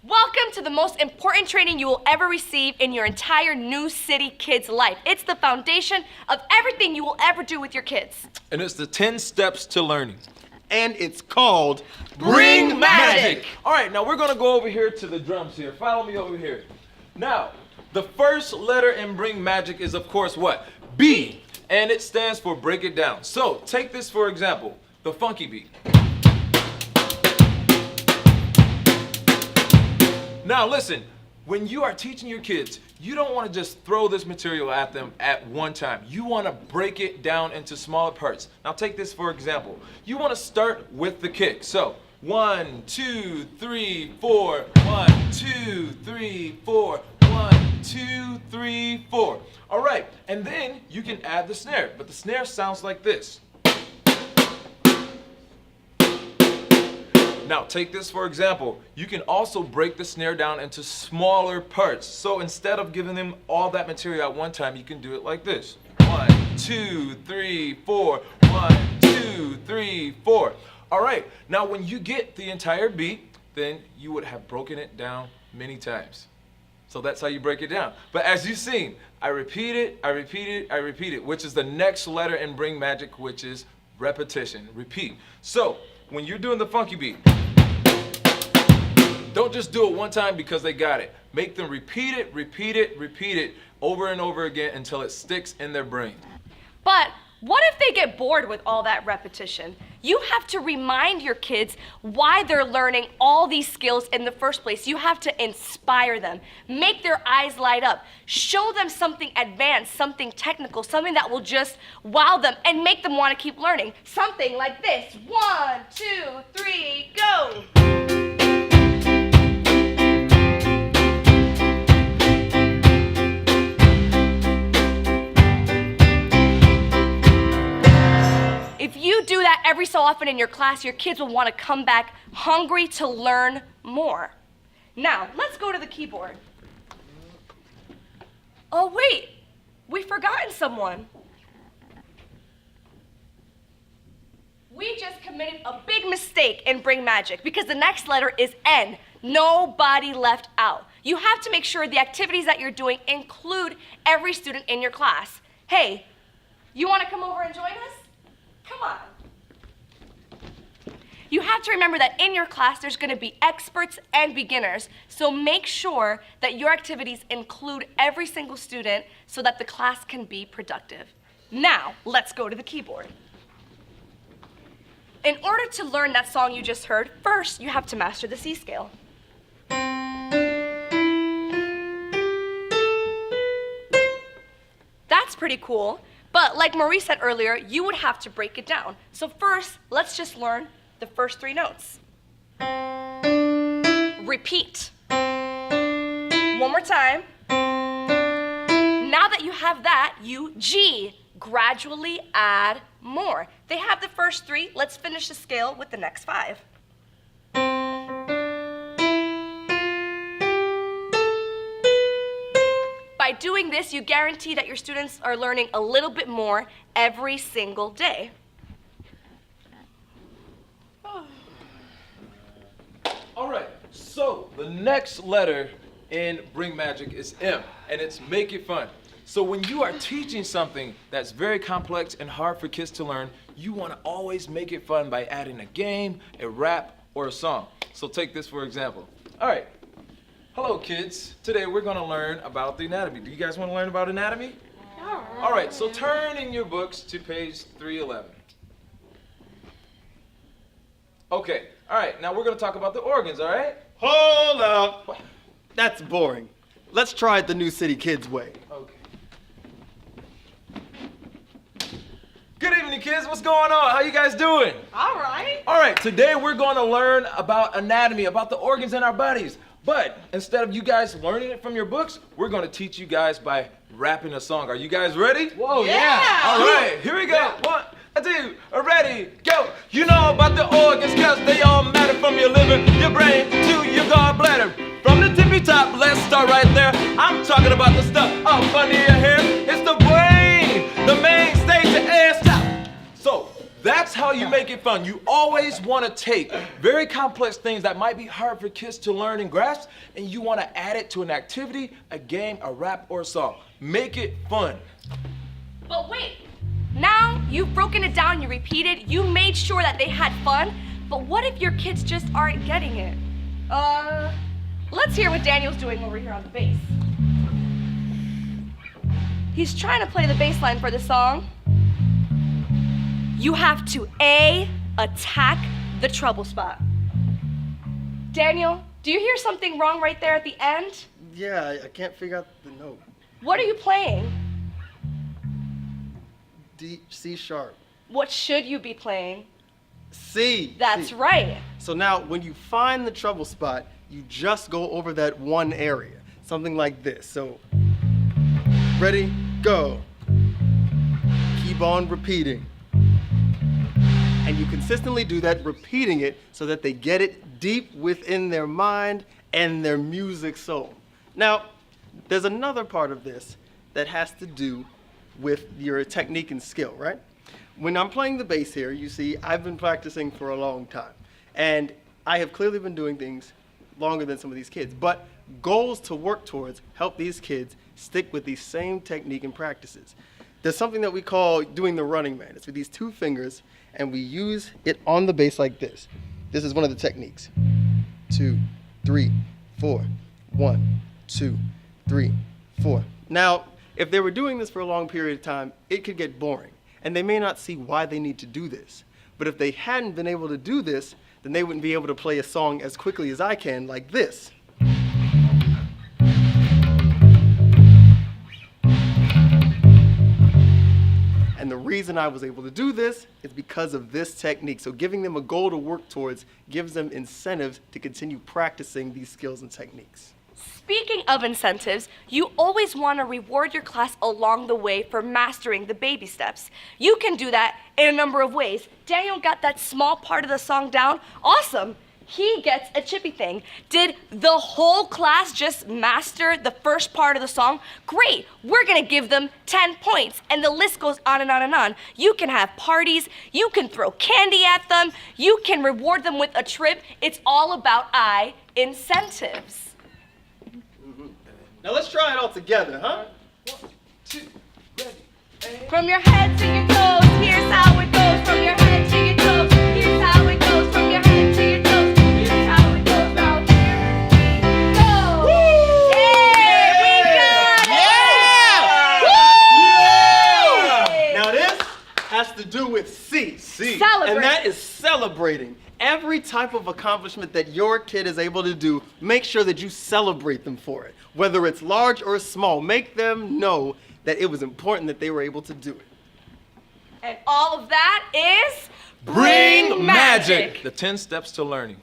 Welcome to the most important training you will ever receive in your entire New City Kids life. It's the foundation of everything you will ever do with your kids. And it's the 10 steps to learning. And it's called Bring Magic. All right, now we're gonna go over here to the drums here. Follow me over here. Now, the first letter in Bring Magic is, of course, what? B. And it stands for break it down. So take this for example, the funky beat. Now listen, when you are teaching your kids, you don't want to just throw this material at them at one time. You want to break it down into smaller parts. Now take this for example. You want to start with the kick. So 1, 2, 3, 4, 1, 2, 3, 4, 1, 2, 3, 4. All right, and then you can add the snare, but the snare sounds like this. Now take this for example. You can also break the snare down into smaller parts. So instead of giving them all that material at one time, you can do it like this. 1, 2, 3, 4, 1, 2, 3, 4. All right, now when you get the entire beat, then you would have broken it down many times. So that's how you break it down. But as you've seen, I repeat it, I repeat it, I repeat it, which is the next letter in Bring Magic, which is repetition, repeat. So when you're doing the funky beat, don't just do it one time because they got it. Make them repeat it, repeat it, repeat it over and over again until it sticks in their brain. But what if they get bored with all that repetition? You have to remind your kids why they're learning all these skills in the first place. You have to inspire them, make their eyes light up, show them something advanced, something technical, something that will just wow them and make them want to keep learning. Something like this. 1, 2, 3, go! If you do that every so often in your class, your kids will want to come back hungry to learn more. Now, let's go to the keyboard. Oh wait, we've forgotten someone. We just committed a big mistake in Bring Magic because the next letter is N. Nobody left out. You have to make sure the activities that you're doing include every student in your class. Hey, you want to come over and join us? Come on. You have to remember that in your class there's going to be experts and beginners, so make sure that your activities include every single student so that the class can be productive. Now, let's go to the keyboard. In order to learn that song you just heard, first you have to master the C scale. That's pretty cool. But like Marie said earlier, you would have to break it down. So first, let's just learn the first 3 notes. Repeat. One more time. Now that you have that, you G, gradually add more. They have the first 3, let's finish the scale with the next 5. By doing this, you guarantee that your students are learning a little bit more every single day. All right, so the next letter in Bring Magic is M, and it's make it fun. So when you are teaching something that's very complex and hard for kids to learn, you want to always make it fun by adding a game, a rap, or a song. So take this for example. All right. Hello kids, today we're going to learn about the anatomy. Do you guys want to learn about anatomy? All right, so turn in your books to page 311. Okay, all right, now we're going to talk about the organs, all right? Hold up. That's boring. Let's try it the New City Kids way. Okay. Good evening kids, what's going on? How you guys doing? All right. All right, today we're going to learn about anatomy, about the organs in our bodies. But instead of you guys learning it from your books, we're going to teach you guys by rapping a song. Are you guys ready? Whoa, Yeah. All right, here we go. 1, 2, ready, go. You know about the organs because they all matter, from your liver, your brain, to your gallbladder. From the tippy top, let's start right there. I'm talking about the stuff up under your hair. It's the brain, the main stage, the air stop. So that's how how you make it fun. You always want to take very complex things that might be hard for kids to learn and grasp, and you want to add it to an activity, a game, a rap, or a song. Make it fun. But wait, now you've broken it down, you repeated, you made sure that they had fun, but what if your kids just aren't getting it? Let's hear what Daniel's doing over here on the bass. He's trying to play the bass line for the song. You have to A, attack the trouble spot. Daniel, do you hear something wrong right there at the end? Yeah, I can't figure out the note. What are you playing? D, C sharp. What should you be playing? C. That's C. right. So now, when you find the trouble spot, you just go over that one area. Something like this. So, ready, go. Keep on repeating. And you consistently do that, repeating it so that they get it deep within their mind and their music soul. Now, there's another part of this that has to do with your technique and skill, right? When I'm playing the bass here, you see, I've been practicing for a long time. And I have clearly been doing things longer than some of these kids. But goals to work towards help these kids stick with these same technique and practices. There's something that we call doing the running man. It's with these two fingers, and we use it on the bass like this. This is one of the techniques. 2, 3, 4. 1, 2, 3, 4. Now, if they were doing this for a long period of time, it could get boring, and they may not see why they need to do this. But if they hadn't been able to do this, then they wouldn't be able to play a song as quickly as I can, like this. And the reason I was able to do this is because of this technique. So giving them a goal to work towards gives them incentives to continue practicing these skills and techniques. Speaking of incentives, you always want to reward your class along the way for mastering the baby steps. You can do that in a number of ways. Daniel got that small part of the song down. Awesome. He gets a chippy thing. Did the whole class just master the first part of the song? Great. We're going to give them 10 points. And the list goes on and on and on. You can have parties. You can throw candy at them. You can reward them with a trip. It's all about incentives. Now let's try it all together, huh? 1, 2, ready. From your head to your toes, here's how it goes. From your head to your toes, here's how it goes. From your head to your toes, here's how it goes. Now here we go. Woo! Hey, we got it! Yeah! Now this has to do with C. Celebrate. And that is celebrating. Every type of accomplishment that your kid is able to do, make sure that you celebrate them for it. Whether it's large or small, make them know that it was important that they were able to do it. And all of that is Bring magic. The 10 steps to learning.